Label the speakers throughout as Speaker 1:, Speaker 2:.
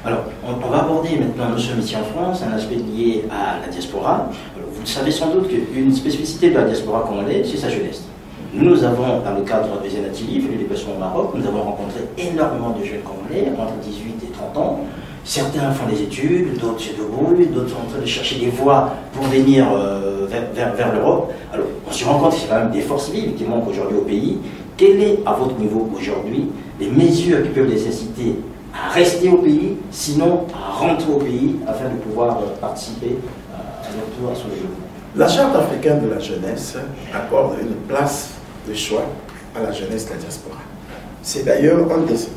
Speaker 1: Alors, on va aborder maintenant, nous sommes ici en France, un aspect lié à la diaspora. Alors, vous savez sans doute qu'une spécificité de la diaspora congolaise, c'est sa jeunesse. Nous avons, dans le cadre des Zenatili, fait le déplacement au Maroc, nous avons rencontré énormément de jeunes Congolais, entre 18 et 30 ans. Certains font des études, d'autres se débrouillent, d'autres sont en train de chercher des voies pour venir vers l'Europe. Alors, on se rend compte qu'il y a quand même des forces vives qui manquent aujourd'hui au pays. Quel est, à votre niveau aujourd'hui, les mesures qui peuvent les inciter à rester au pays, sinon à rentrer au pays, afin de pouvoir participer à leur tour à son développement?
Speaker 2: La Charte africaine de la jeunesse accorde une place de choix à la jeunesse de la diaspora. C'est d'ailleurs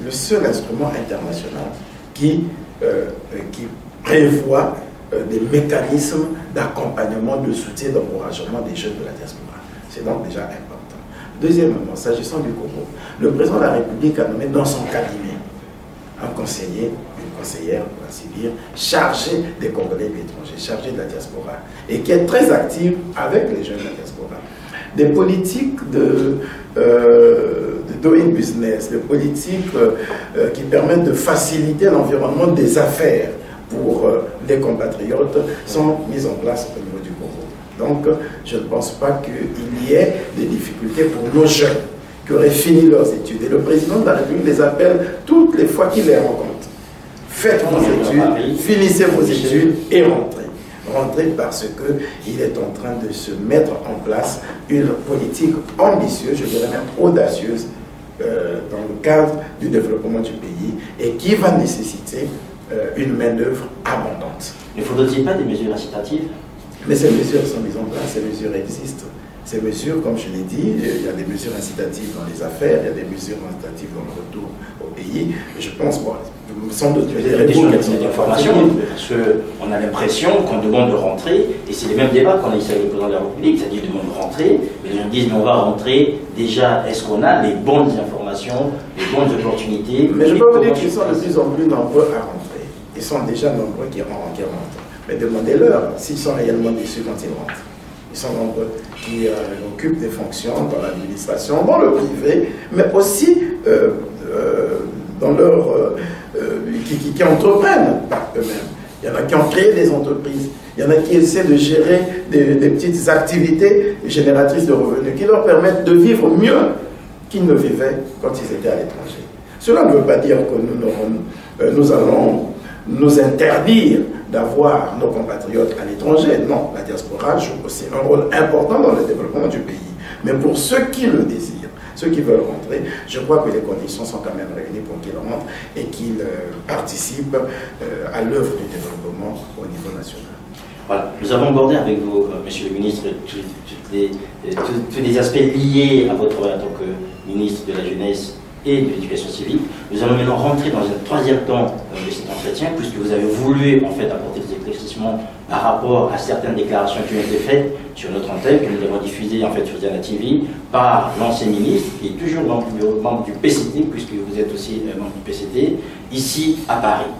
Speaker 2: le seul instrument international qui prévoit des mécanismes d'accompagnement, de soutien, d'encouragement des jeunes de la diaspora. C'est donc déjà important. Deuxièmement, s'agissant du Congo, le président de la République a nommé dans son cabinet un conseiller, une conseillère, pour ainsi dire, chargée des Congolais de l'étranger, chargée de la diaspora, et qui est très active avec les jeunes de la diaspora. Des politiques de doing business, des politiques qui permettent de faciliter l'environnement des affaires pour les compatriotes sont mises en place au niveau du Congo. Donc, je ne pense pas qu'il y ait des difficultés pour nos jeunes qui auraient fini leurs études. Et le président de la République les appelle toutes les fois qu'il les rencontre. Faites vos études, finissez vos études et rentrez. Rentrez parce qu'il est en train de se mettre en place une politique ambitieuse, je dirais même audacieuse, dans le cadre du développement du pays et qui va nécessiter une main-d'œuvre abondante.
Speaker 1: Ne faudrait-il pas des mesures incitatives?
Speaker 2: Mais ces mesures sont mises en place, ces mesures existent. Ces mesures, comme je l'ai dit, il y a des mesures incitatives dans les affaires, il y a des mesures incitatives dans le retour au pays. Je pense, bon, sans doute,
Speaker 1: vous avez des informations, parce qu'on a l'impression qu'on demande de rentrer, et c'est les mêmes débats qu'on a ici avec le président de la République, c'est-à-dire qu'on demande de rentrer, mais les gens disent, mais on va rentrer, déjà, est-ce qu'on a les bonnes informations, les bonnes opportunités?
Speaker 2: Mais je peux vous dire qu'ils sont de plus en plus nombreux à rentrer. Ils sont déjà nombreux qui rentrent. Mais demandez-leur s'ils sont réellement déçus quand ils rentrent. Ils sont nombreux qui occupent des fonctions dans l'administration, dans le privé, mais aussi dans leur, qui entreprennent par eux-mêmes. Il y en a qui ont créé des entreprises. Il y en a qui essaient de gérer des petites activités génératrices de revenus qui leur permettent de vivre mieux qu'ils ne vivaient quand ils étaient à l'étranger. Cela ne veut pas dire que nous allons nous interdire d'avoir nos compatriotes à l'étranger. Non, la diaspora joue aussi un rôle important dans le développement du pays. Mais pour ceux qui le désirent, ceux qui veulent rentrer, je crois que les conditions sont quand même réunies pour qu'ils rentrent et qu'ils participent à l'œuvre du développement au niveau national.
Speaker 1: Voilà. Nous avons abordé avec vous, Monsieur le ministre, tous les aspects liés à votre travail en tant que ministre de la Jeunesse et de l'Éducation civique. Nous allons maintenant rentrer dans un troisième temps de cet entretien, puisque vous avez voulu en fait apporter des éclaircissements par rapport à certaines déclarations qui ont été faites sur notre antenne, que nous avons diffusées en fait sur Zana TV par l'ancien ministre, qui est toujours membre du PCT, puisque vous êtes aussi membre du PCT, ici à Paris.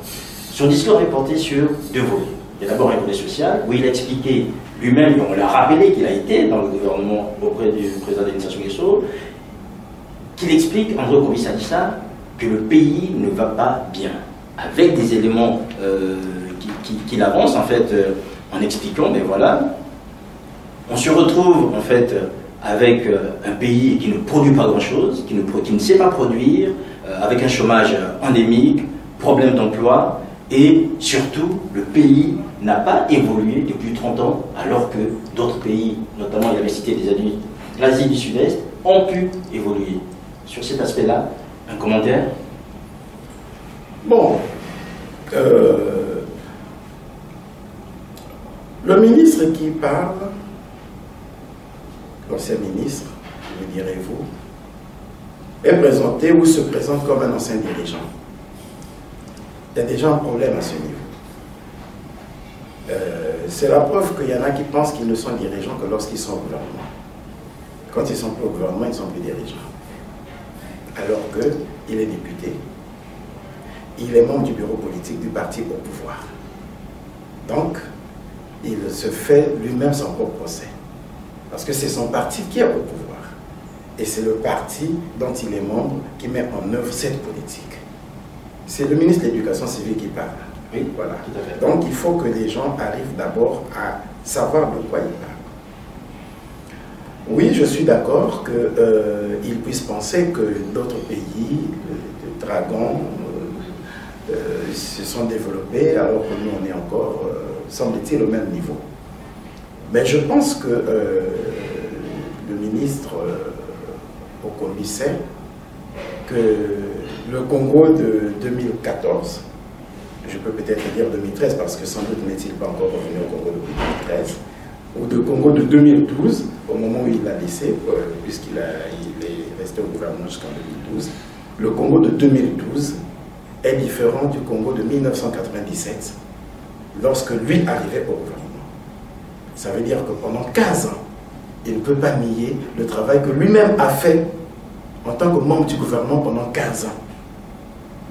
Speaker 1: Son discours est porté sur deux volets. Il y a d'abord un volet social, où il a expliqué lui-même, on l'a rappelé qu'il a été dans le gouvernement auprès du président de l'administration Guesso, qu'il explique, André Kombisa, que le pays ne va pas bien, avec des éléments qu'il avance en fait en expliquant, mais voilà, on se retrouve en fait avec un pays qui ne produit pas grand-chose, qui ne sait pas produire, avec un chômage endémique, problème d'emploi, et surtout, le pays n'a pas évolué depuis 30 ans, alors que d'autres pays, notamment il avait cité l'Asie du Sud-Est, ont pu évoluer. Sur cet aspect-là, un commentaire?
Speaker 2: Bon, le ministre qui parle, l'ancien ministre, me direz-vous, est présenté ou se présente comme un ancien dirigeant. Il y a déjà un problème à ce niveau. C'est la preuve qu'il y en a qui pensent qu'ils ne sont dirigeants que lorsqu'ils sont au gouvernement. Quand ils ne sont plus au gouvernement, ils ne sont plus dirigeants. Alors qu'il est député, il est membre du bureau politique du parti au pouvoir. Donc, il se fait lui-même son propre procès. Parce que c'est son parti qui est au pouvoir. Et c'est le parti dont il est membre qui met en œuvre cette politique. c'est le ministre de l'Éducation civique qui parle.
Speaker 1: Oui,
Speaker 2: voilà.
Speaker 1: tout à fait.
Speaker 2: Donc il faut que les gens arrivent d'abord à savoir de quoi ils parlent. Oui, je suis d'accord qu'ils puissent penser que d'autres pays, le dragon, se sont développés alors que nous on est encore, semble-t-il, au même niveau. Mais je pense que le ministre Okondi sait que le Congo de 2014, je peux peut-être dire 2013 parce que sans doute n'est-il pas encore revenu au Congo depuis 2013, ou de Congo de 2012, au moment où il l'a laissé, puisqu'il est resté au gouvernement jusqu'en 2012, le Congo de 2012 est différent du Congo de 1997, lorsque lui arrivait au gouvernement. Ça veut dire que pendant 15 ans, il ne peut pas nier le travail que lui-même a fait en tant que membre du gouvernement pendant 15 ans.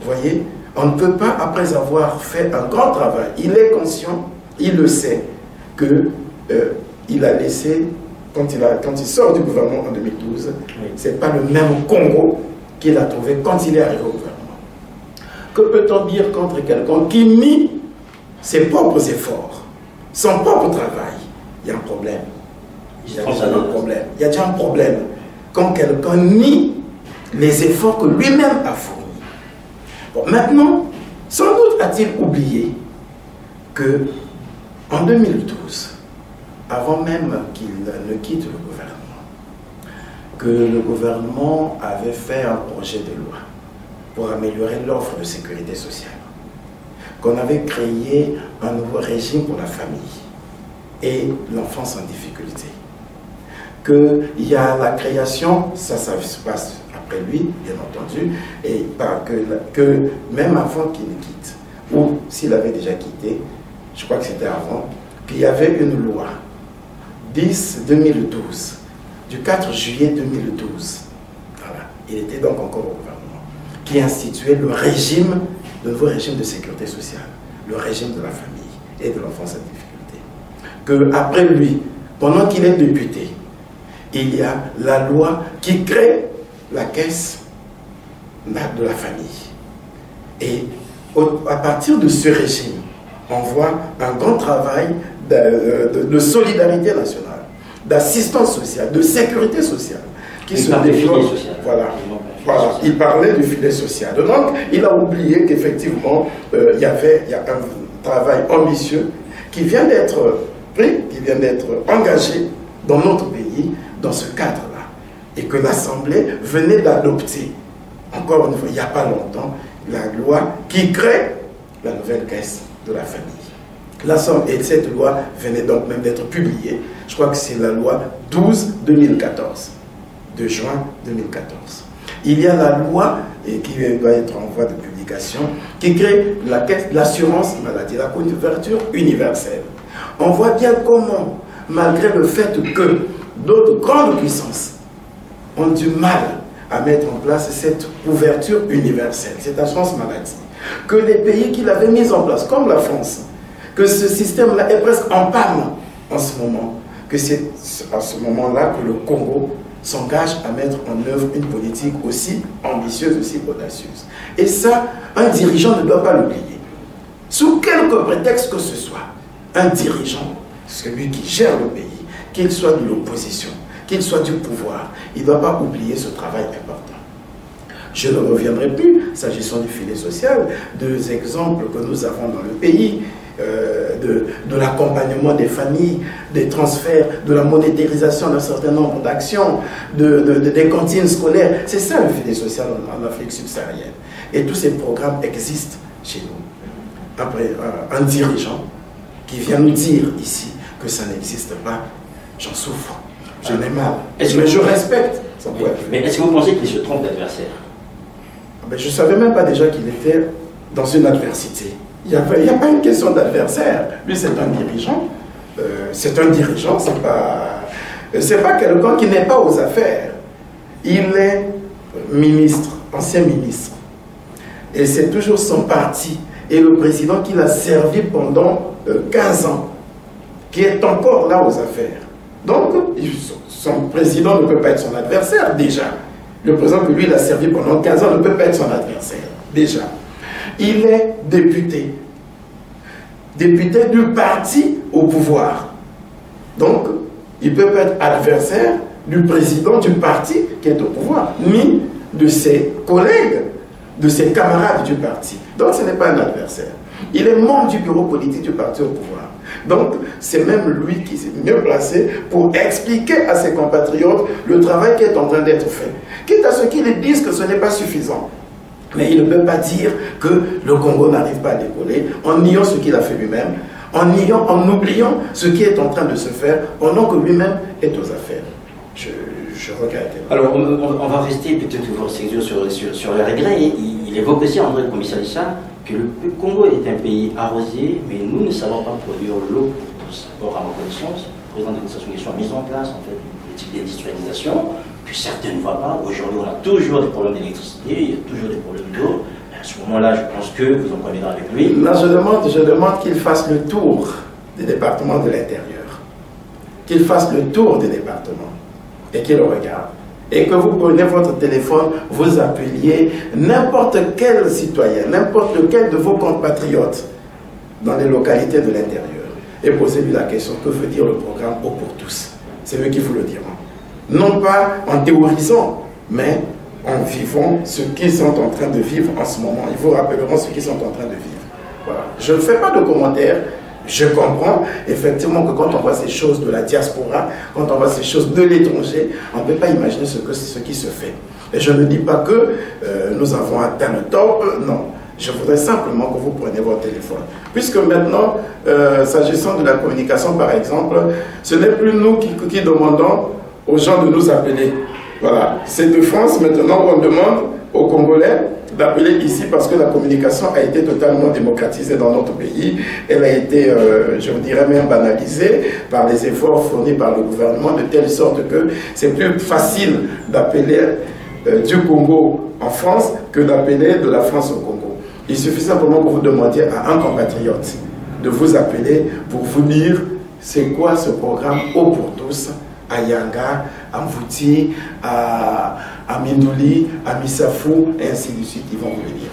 Speaker 2: Vous voyez, on ne peut pas, après avoir fait un grand travail, il est conscient, il le sait, qu'il a laissé, quand il sort du gouvernement en 2012, oui, ce n'est pas le même Congo qu'il a trouvé quand il est arrivé au gouvernement. Que peut-on dire contre quelqu'un qui nie ses propres efforts, son propre travail? Il y a un problème. Il y a déjà un problème. Il y a déjà un problème. Quand quelqu'un nie les efforts que lui-même a fournis. Bon, maintenant, sans doute a-t-il oublié que en 2012, avant même qu'il ne quitte le gouvernement, que le gouvernement avait fait un projet de loi pour améliorer l'offre de sécurité sociale, qu'on avait créé un nouveau régime pour la famille et l'enfance en difficulté, qu'il y a la création, ça se passe après lui, bien entendu, et que même avant qu'il ne quitte, ou s'il avait déjà quitté, je crois que c'était avant, qu'il y avait une loi 10-2012, du 4 juillet 2012, voilà, il était donc encore au gouvernement, qui instituait le nouveau régime de sécurité sociale, le régime de la famille et de l'enfance en difficulté. Qu'après lui, pendant qu'il est député, il y a la loi qui crée la caisse de la famille. Et à partir de ce régime, on voit un grand travail de solidarité nationale, d'assistance sociale, de sécurité sociale qui se développe. Voilà. Voilà, il parlait du filet social. Donc, il a oublié qu'effectivement, il y a un travail ambitieux qui vient d'être pris, qui vient d'être engagé dans notre pays, dans ce cadre-là. Et que l'Assemblée venait d'adopter, encore une fois, il n'y a pas longtemps, la loi qui crée la nouvelle caisse de la famille. Et cette loi venait donc même d'être publiée. Je crois que c'est la loi 12-2014, de juin 2014. Il y a la loi qui doit être en voie de publication, qui crée la caisse de l'assurance maladie, la couverture universelle. On voit bien comment, malgré le fait que d'autres grandes puissances ont du mal à mettre en place cette couverture universelle, cette assurance maladie, que les pays qui l'avaient mise en place, comme la France, que ce système-là est presque en panne en ce moment, que c'est à ce moment-là que le Congo s'engage à mettre en œuvre une politique aussi ambitieuse, aussi audacieuse. Et ça, un dirigeant ne doit pas l'oublier. Sous quelque prétexte que ce soit, un dirigeant, celui qui gère le pays, qu'il soit de l'opposition, qu'il soit du pouvoir, il ne doit pas oublier ce travail important. Je ne reviendrai plus, s'agissant du filet social, des exemples que nous avons dans le pays, de l'accompagnement des familles, des transferts, de la monétarisation d'un certain nombre d'actions, des cantines scolaires. C'est ça le filet social en Afrique subsaharienne. Et tous ces programmes existent chez nous. Après, un dirigeant qui vient nous dire ici que ça n'existe pas, j'en souffre, j'en ai mal. Mais je respecte son point de vue.
Speaker 1: Mais est-ce que vous pensez qu'il se trompe d'adversaire?
Speaker 2: Je ne savais même pas déjà qu'il était dans une adversité. Il n'y a pas une question d'adversaire. Lui, c'est un dirigeant. C'est un dirigeant, c'est pas quelqu'un qui n'est pas aux affaires. Il est ministre, ancien ministre. Et c'est toujours son parti et le président qui l'a servi pendant 15 ans, qui est encore là aux affaires. Donc, son président ne peut pas être son adversaire, déjà. Le président que lui, il a servi pendant 15 ans ne peut pas être son adversaire, déjà. Il est député. Député du parti au pouvoir. Donc, il ne peut pas être adversaire du président du parti qui est au pouvoir, ni de ses collègues, de ses camarades du parti. Donc, ce n'est pas un adversaire. Il est membre du bureau politique du parti au pouvoir. Donc, c'est même lui qui est mieux placé pour expliquer à ses compatriotes le travail qui est en train d'être fait. Quitte à ce qu'ils disent que ce n'est pas suffisant. Mais il ne peut pas dire que le Congo n'arrive pas à décoller en niant ce qu'il a fait lui-même, en oubliant ce qui est en train de se faire pendant que lui-même est aux affaires. Je regrette.
Speaker 1: Alors, on va rester peut-être sur le regret. Il évoque aussi, André le commissaire Issa, que le Congo est un pays arrosé, mais nous ne savons pas produire l'eau pour tous. Or, à ma connaissance, le président de l'administration a mis en place en fait, une politique d'industrialisation que certains ne voient pas. Aujourd'hui, on a toujours des problèmes d'électricité, il y a toujours des problèmes d'eau. À ce moment-là, je pense que vous en conviendrez avec lui.
Speaker 2: Non, je demande qu'il fasse le tour des départements de l'intérieur. Qu'il fasse le tour des départements et qu'il regarde. Et que vous prenez votre téléphone, vous appeliez n'importe quel citoyen, n'importe lequel de vos compatriotes dans les localités de l'intérieur et posez-lui la question, que veut dire le programme Eau pour tous? C'est eux qui vous le diront. Non pas en théorisant, mais en vivant ce qu'ils sont en train de vivre en ce moment. Ils vous rappelleront ce qu'ils sont en train de vivre. Voilà. Je ne fais pas de commentaires. Je comprends effectivement que quand on voit ces choses de la diaspora, quand on voit ces choses de l'étranger, on ne peut pas imaginer ce qui se fait. Et je ne dis pas que nous avons atteint le top, non. Je voudrais simplement que vous preniez votre téléphone. Puisque maintenant, s'agissant de la communication par exemple, ce n'est plus nous qui demandons aux gens de nous appeler. Voilà, c'est de France maintenant où on demande aux Congolais d'appeler ici parce que la communication a été totalement démocratisée dans notre pays. Elle a été, je vous dirais même banalisée par les efforts fournis par le gouvernement de telle sorte que c'est plus facile d'appeler du Congo en France que d'appeler de la France au Congo. Il suffit simplement que vous demandiez à un compatriote de vous appeler pour vous dire c'est quoi ce programme Eau pour tous à Yanga, à Mvouti, à Mindouli, à Missafou, et ainsi de suite, ils vont vous le dire.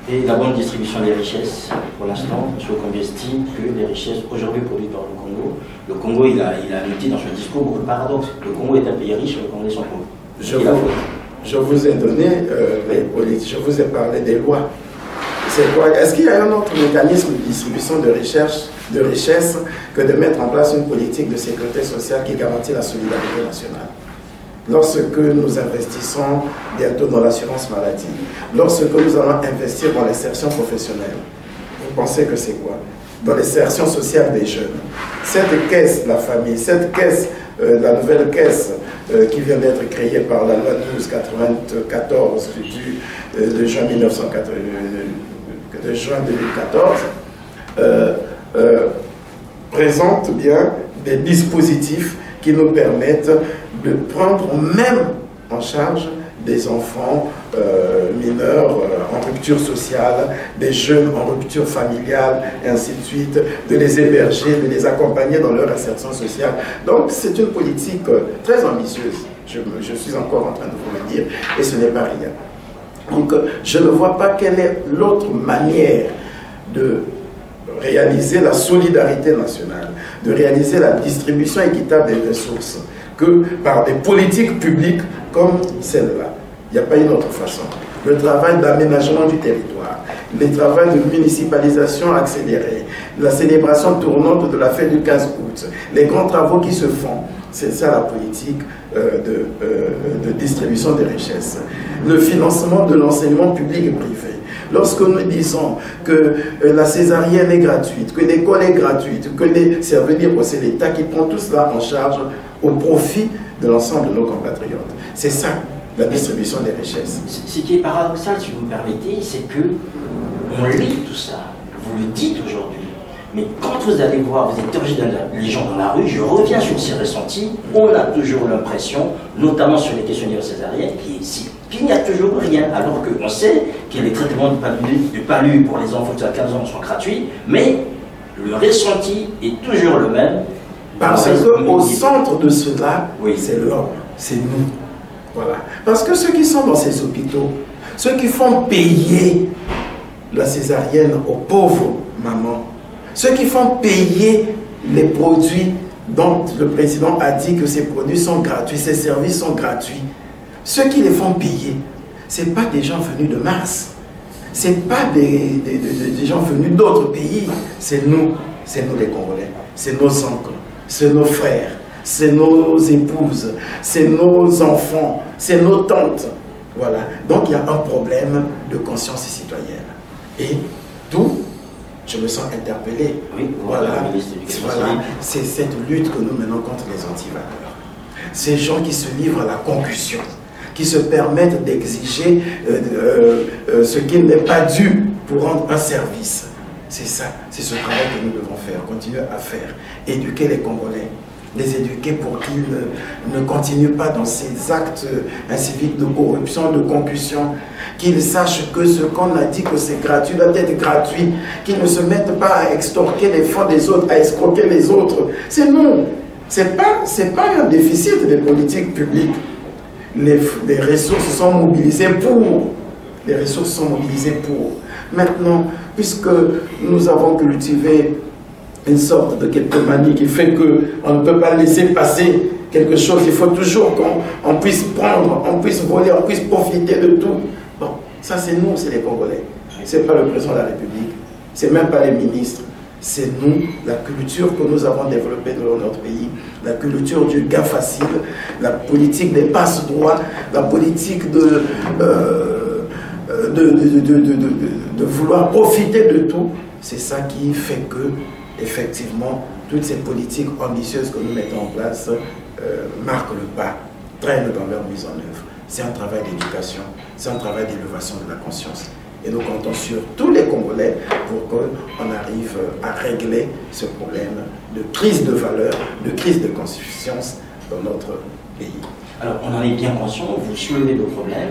Speaker 1: Et la bonne distribution des richesses, pour l'instant, M. Okombi estime que les richesses aujourd'hui produites par le Congo, il a noté dans son discours beaucoup de paradoxes. Le Congo est un pays riche, le Congo est son pauvre.
Speaker 2: Je vous ai donné les politiques, je vous ai parlé des lois. C'est quoi? Est-ce qu'il y a un autre mécanisme de distribution de richesse que de mettre en place une politique de sécurité sociale qui garantit la solidarité nationale? Lorsque nous investissons bientôt dans l'assurance maladie, lorsque nous allons investir dans l'insertion professionnelle, vous pensez que c'est quoi? Dans l'insertion sociale des jeunes. Cette caisse, la famille, cette caisse, la nouvelle caisse qui vient d'être créée par la loi 1294 de juin 2014, présente bien des dispositifs qui nous permettent de prendre même en charge des enfants mineurs en rupture sociale, des jeunes en rupture familiale, et ainsi de suite, de les héberger, de les accompagner dans leur insertion sociale. Donc c'est une politique très ambitieuse, je suis encore en train de vous le dire, et ce n'est pas rien. Donc je ne vois pas quelle est l'autre manière de réaliser la solidarité nationale, de réaliser la distribution équitable des ressources, que par des politiques publiques comme celle-là. Il n'y a pas une autre façon. Le travail d'aménagement du territoire, le travail de municipalisation accélérée, la célébration tournante de la fête du 15 août, les grands travaux qui se font, c'est ça la politique de distribution des richesses. Le financement de l'enseignement public et privé. Lorsque nous disons que la césarienne est gratuite, que l'école est gratuite, ça veut dire que c'est l'État qui prend tout cela en charge au profit de l'ensemble de nos compatriotes. C'est ça, la distribution des richesses.
Speaker 1: Ce qui est paradoxal, si vous me permettez, c'est que on lit tout ça, vous le dites aujourd'hui, mais quand vous allez voir, vous interrogez les gens dans la rue, je reviens sur ces ressentis, on a toujours l'impression, notamment sur les questionnaires césariennes, qu'il n'y a toujours rien, alors qu'on sait que les traitements de palu pour les enfants de 15 ans sont gratuits, mais le ressenti est toujours le même.
Speaker 2: Parce qu'au centre de cela, oui, c'est l'homme, c'est nous. Voilà. Parce que ceux qui sont dans ces hôpitaux, ceux qui font payer la césarienne aux pauvres mamans, ceux qui font payer les produits dont le président a dit que ces produits sont gratuits, ces services sont gratuits, ceux qui les font payer, ce n'est pas des gens venus de Mars, ce n'est pas des gens venus d'autres pays, c'est nous les Congolais, c'est nos oncles, c'est nos frères, c'est nos épouses, c'est nos enfants, c'est nos tantes. Voilà. Donc il y a un problème de conscience citoyenne. Et d'où je me sens interpellé.
Speaker 1: Oui,
Speaker 2: voilà. C'est cette lutte que nous menons contre les antivaleurs. Ces gens qui se livrent à la concussion, qui se permettent d'exiger ce qui n'est pas dû pour rendre un service. C'est ça, c'est ce travail que nous devons faire, continuer à faire. Éduquer les Congolais, les éduquer pour qu'ils ne continuent pas dans ces actes inciviques de corruption, de concussion, qu'ils sachent que ce qu'on a dit que c'est gratuit doit être gratuit, qu'ils ne se mettent pas à extorquer les fonds des autres, à escroquer les autres. C'est non, c'est pas un déficit des politiques publiques. Les ressources sont mobilisées pour. Les ressources sont mobilisées pour. Maintenant, puisque nous avons cultivé une sorte de kleptomanie qui fait qu'on ne peut pas laisser passer quelque chose, il faut toujours qu'on puisse prendre, on puisse voler, on puisse profiter de tout. Bon, ça c'est nous, c'est les Congolais. C'est pas le président de la République, c'est même pas les ministres. C'est nous, la culture que nous avons développée dans notre pays, la culture du gain facile, la politique des passe-droits, la politique de vouloir profiter de tout. C'est ça qui fait que, effectivement, toutes ces politiques ambitieuses que nous mettons en place marquent le pas, traînent dans leur mise en œuvre. C'est un travail d'éducation, c'est un travail d'élévation de la conscience. Et nous comptons sur tous les Congolais pour qu'on arrive à régler ce problème de crise de valeur, de crise de conscience dans notre pays.
Speaker 1: Alors, on en est bien conscient, vous soulevez le problème.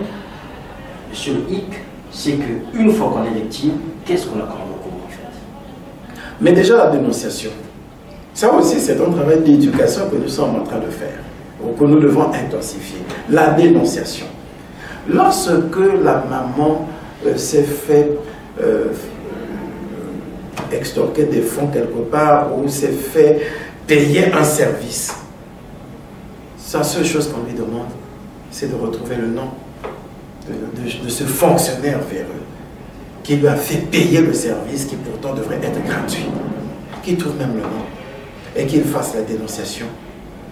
Speaker 1: Monsieur le hic, c'est qu'une fois qu'on est victime, qu'est-ce qu'on a comme recours en fait?
Speaker 2: Mais déjà la dénonciation. Ça aussi, c'est un travail d'éducation que nous sommes en train de faire, ou que nous devons intensifier. La dénonciation. Lorsque la maman s'est fait extorquer des fonds quelque part ou s'est fait payer un service, la seule chose qu'on lui demande, c'est de retrouver le nom de ce fonctionnaire véreux qui lui a fait payer le service qui pourtant devrait être gratuit, qu'il trouve même le nom et qu'il fasse la dénonciation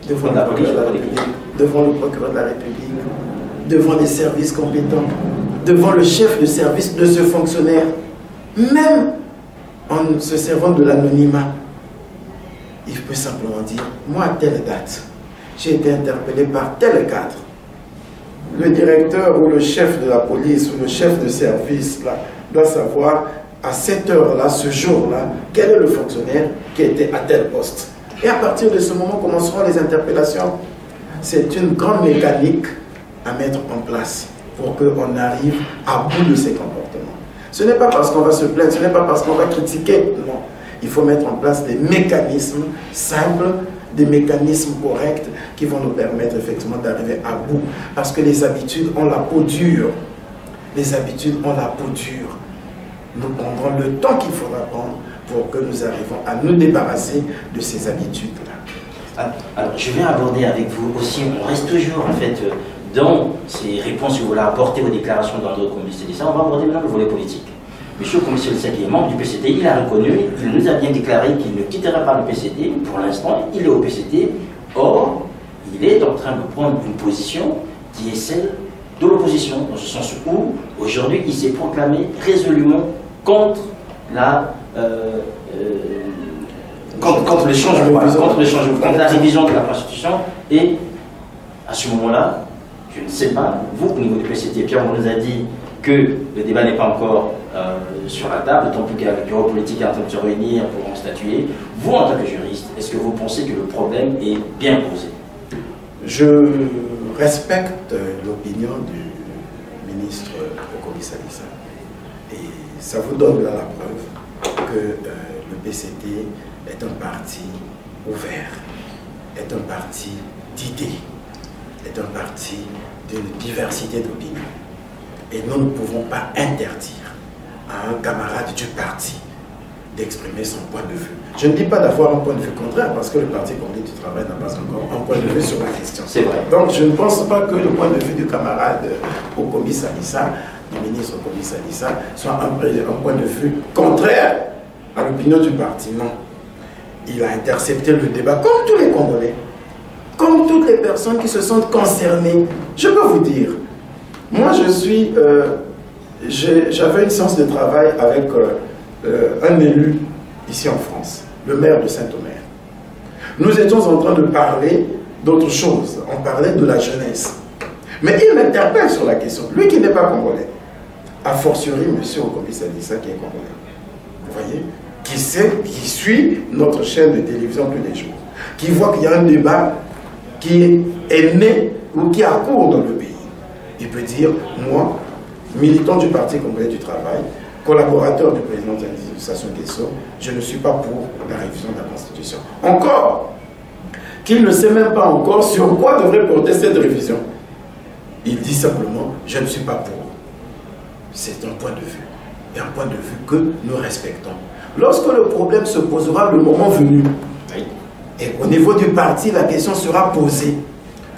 Speaker 2: devant le procureur de la République, devant le procureur de la République, devant les services compétents, devant le chef de service de ce fonctionnaire, même en se servant de l'anonymat. Il peut simplement dire, moi à telle date, j'ai été interpellé par tel cadre. Le directeur ou le chef de la police ou le chef de service là, doit savoir à cette heure-là, ce jour-là, quel est le fonctionnaire qui était à tel poste. Et à partir de ce moment commenceront les interpellations. C'est une grande mécanique à mettre en place pour qu'on arrive à bout de ces comportements. Ce n'est pas parce qu'on va se plaindre, ce n'est pas parce qu'on va critiquer, non. Il faut mettre en place des mécanismes simples, des mécanismes corrects qui vont nous permettre effectivement d'arriver à bout. Parce que les habitudes ont la peau dure. Les habitudes ont la peau dure. Nous prendrons le temps qu'il faudra prendre pour que nous arrivions à nous débarrasser de ces habitudes-là.
Speaker 1: Alors, je vais aborder avec vous aussi, on reste toujours en fait dans ces réponses que vous voulez apporter aux déclarations dans d'autres commissaires. Ça, on va aborder maintenant le volet politique. Monsieur le commissaire qui est membre du PCT, il a reconnu, il nous a bien déclaré qu'il ne quittera pas le PCT. Pour l'instant, il est au PCT. Or, il est en train de prendre une position qui est celle de l'opposition, dans ce sens où, aujourd'hui, il s'est proclamé résolument contre la contre le changement, contre la révision de la Constitution. Et à ce moment-là, je ne sais pas, vous, au niveau du PCT, Pierre, on nous a dit que le débat n'est pas encore sur la table, tant plus que le bureau politique est en train de se réunir pour en statuer. Vous, en tant que juriste, est-ce que vous pensez que le problème est bien posé?
Speaker 2: Je respecte l'opinion du ministre Kokomi Salissa. Et ça vous donne là la preuve que le PCT est un parti ouvert, est un parti d'idées, est un parti d'une diversité d'opinions. Et nous ne pouvons pas interdire à un camarade du parti d'exprimer son point de vue. Je ne dis pas d'avoir un point de vue contraire, parce que le Parti communiste du travail n'a pas encore un point de vue sur la question.
Speaker 1: C'est vrai.
Speaker 2: Donc je ne pense pas que le point de vue du camarade Okomi Salissa, du ministre Okomi Salissa, soit un point de vue contraire à l'opinion du parti. Non. Il a intercepté le débat, comme tous les Congolais, comme toutes les personnes qui se sentent concernées. Je peux vous dire, moi j'avais une séance de travail avec un élu ici en France, le maire de Saint-Omer. Nous étions en train de parler d'autre chose. On parlait de la jeunesse. Mais il m'interpelle sur la question. Lui qui n'est pas congolais. A fortiori, M. Okomi Salissa qui est congolais. Vous voyez? Qui sait, qui suit notre chaîne de télévision tous les jours. Qui voit qu'il y a un débat qui est né ou qui a cours dans le pays. Il peut dire, moi, militant du Parti congolais du travail, collaborateur du président Sassou Nguesso, je ne suis pas pour la révision de la Constitution. Encore, qu'il ne sait même pas encore sur quoi devrait porter cette révision. Il dit simplement, je ne suis pas pour. C'est un point de vue. Et un point de vue que nous respectons. Lorsque le problème se posera le moment venu, et au niveau du parti, la question sera posée,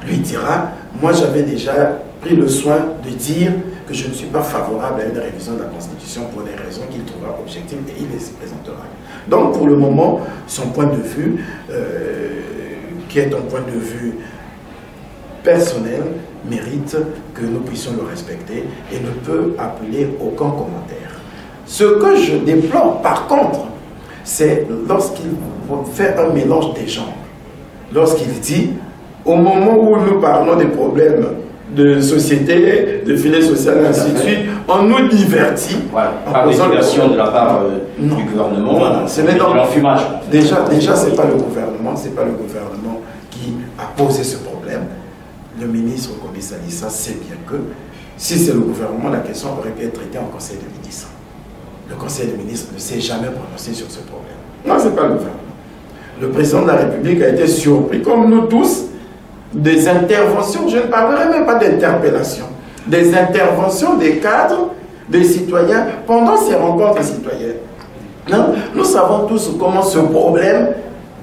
Speaker 2: lui dira, moi j'avais déjà pris le soin de dire que je ne suis pas favorable à une révision de la Constitution pour des raisons qu'il trouvera objectives et il les présentera. Donc pour le moment, son point de vue, qui est un point de vue personnel, mérite que nous puissions le respecter et ne peut appeler aucun commentaire. Ce que je déplore par contre, c'est lorsqu'il fait un mélange des genres. Lorsqu'il dit, au moment où nous parlons des problèmes de société, de filet social, et ainsi de suite, on nous divertit.
Speaker 1: Voilà, par diversion de la part du gouvernement.
Speaker 2: Voilà, ce n'est
Speaker 1: de l'enfumage.
Speaker 2: Déjà ce n'est pas le gouvernement, qui a posé ce problème. Le ministre Okomi Salissa sait bien que si c'est le gouvernement, la question aurait pu être traitée en Conseil de ministres. Le Conseil de ministres ne s'est jamais prononcé sur ce problème. Non, ce n'est pas le gouvernement. Le président de la République a été surpris, comme nous tous, des interventions, je ne parlerai même pas d'interpellation, des interventions des cadres, des citoyens, pendant ces rencontres citoyennes. Non, nous savons tous comment ce problème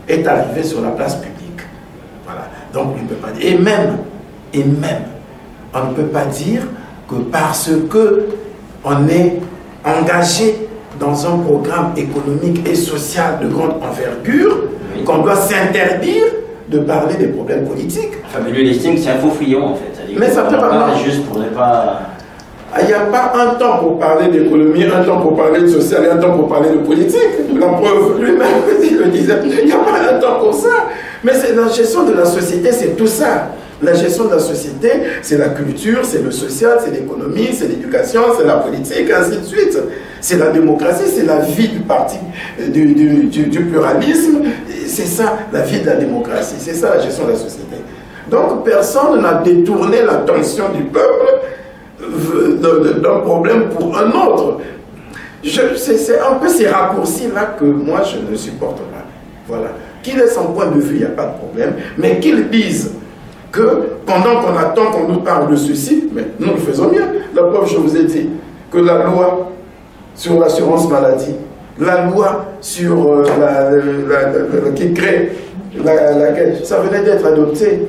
Speaker 2: est arrivé sur la place publique. Voilà. Donc, on ne peut pas dire. Et même, on ne peut pas dire que parce que on est engagé dans un programme économique et social de grande envergure, qu'on doit s'interdire de parler des problèmes politiques.
Speaker 1: Enfin, mais lui, il estime que c'est un faux fuyant, en fait.
Speaker 2: Mais ça peut pas
Speaker 1: juste pour ne pas...
Speaker 2: Il n'y a pas un temps pour parler d'économie, un temps pour parler de social et un temps pour parler de politique. La preuve, lui-même, il le disait, il n'y a pas un temps pour ça. Mais c'est la gestion de la société, c'est tout ça. La gestion de la société, c'est la culture, c'est le social, c'est l'économie, c'est l'éducation, c'est la politique, ainsi de suite. C'est la démocratie, c'est la vie du parti, du pluralisme. C'est ça, la vie de la démocratie. C'est ça, la gestion de la société. Donc, personne n'a détourné l'attention du peuple d'un problème pour un autre. C'est un peu ces raccourcis-là que moi, je ne supporte pas. Voilà. Qu'il ait son point de vue, il n'y a pas de problème. Mais qu'il dise que pendant qu'on attend qu'on nous parle de ceci, mais nous le faisons mieux. La preuve, je vous ai dit que la loi sur l'assurance maladie, la loi sur qui crée la caisse, ça venait d'être adopté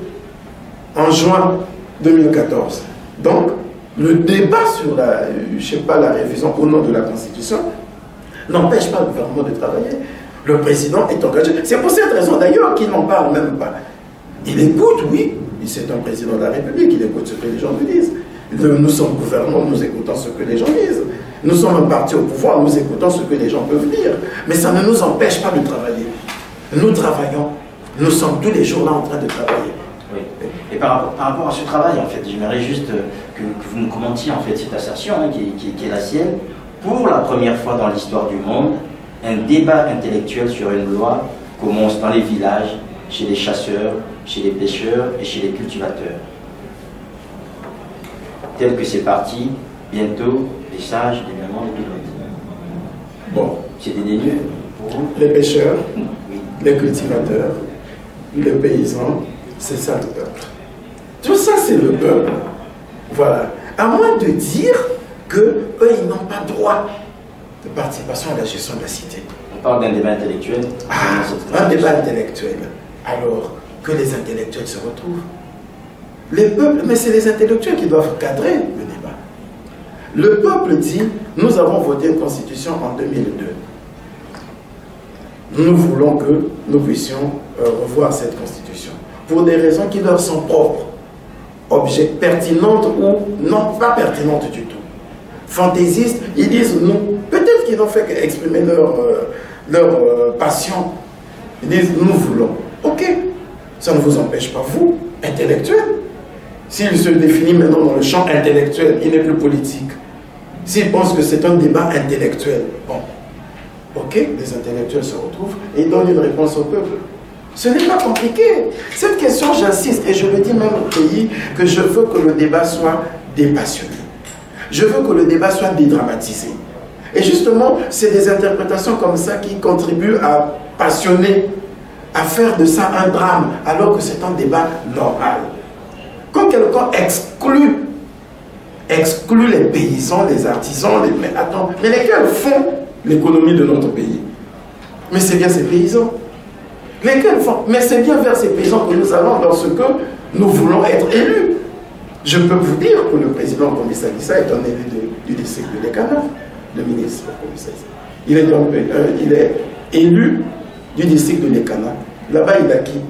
Speaker 2: en juin 2014. Donc, le débat sur la révision au nom de la Constitution n'empêche pas le gouvernement de travailler. Le président est engagé. C'est pour cette raison d'ailleurs qu'il n'en parle même pas. Il écoute, oui, c'est un président de la République, il écoute ce que les gens lui disent. Nous sommes gouvernement, nous écoutons ce que les gens disent. Nous sommes un parti au pouvoir, nous écoutons ce que les gens peuvent dire. Mais ça ne nous empêche pas de travailler. Nous travaillons, nous sommes tous les jours là en train de travailler.
Speaker 1: Oui. Et par rapport à ce travail, en fait, j'aimerais juste que vous nous commentiez en fait cette assertion hein, qui est la sienne. Pour la première fois dans l'histoire du monde, un débat intellectuel sur une loi commence dans les villages, chez les chasseurs, chez les pêcheurs et chez les cultivateurs. Tel que c'est parti, bientôt, les sages, les mamans, les pilotes.
Speaker 2: Bon.
Speaker 1: C'est dédaigneux pour vous?
Speaker 2: Les pêcheurs,
Speaker 1: oui.
Speaker 2: Les cultivateurs, les paysans, c'est ça le peuple. Tout ça, c'est le peuple. Voilà. À moins de dire qu'eux, ils n'ont pas droit de participation à la gestion de la cité.
Speaker 1: On parle d'un débat intellectuel.
Speaker 2: Un débat intellectuel. Alors que les intellectuels se retrouvent. Les peuples, mais c'est les intellectuels qui doivent cadrer le débat. Le peuple dit, nous avons voté une constitution en 2002. Nous voulons que nous puissions revoir cette constitution. Pour des raisons qui leur sont propres. Pertinentes ou non pas pertinentes du tout. Fantaisistes, ils disent nous. Peut-être qu'ils n'ont fait qu'exprimer leur passion. Ils disent nous voulons. Ok, ça ne vous empêche pas, vous, intellectuels. S'il se définit maintenant dans le champ intellectuel, il n'est plus politique. S'il pense que c'est un débat intellectuel, bon, ok, les intellectuels se retrouvent et ils donnent une réponse au peuple. Ce n'est pas compliqué. Cette question, j'insiste, et je le dis même au pays, que je veux que le débat soit dépassionné. Je veux que le débat soit dédramatisé. Et justement, c'est des interprétations comme ça qui contribuent à passionner, à faire de ça un drame, alors que c'est un débat normal. Quand quelqu'un exclut les paysans, les artisans, mais attends, mais lesquels font l'économie de notre pays? Mais c'est bien ces paysans. Lesquels font? Mais c'est bien vers ces paysans que nous allons lorsque nous voulons être élus. Je peux vous dire que le président Kombi Salissa est un élu du district de Lekana, le ministre Kombi Salissa. Il est élu du district de Lekana. Là-bas, il a qui?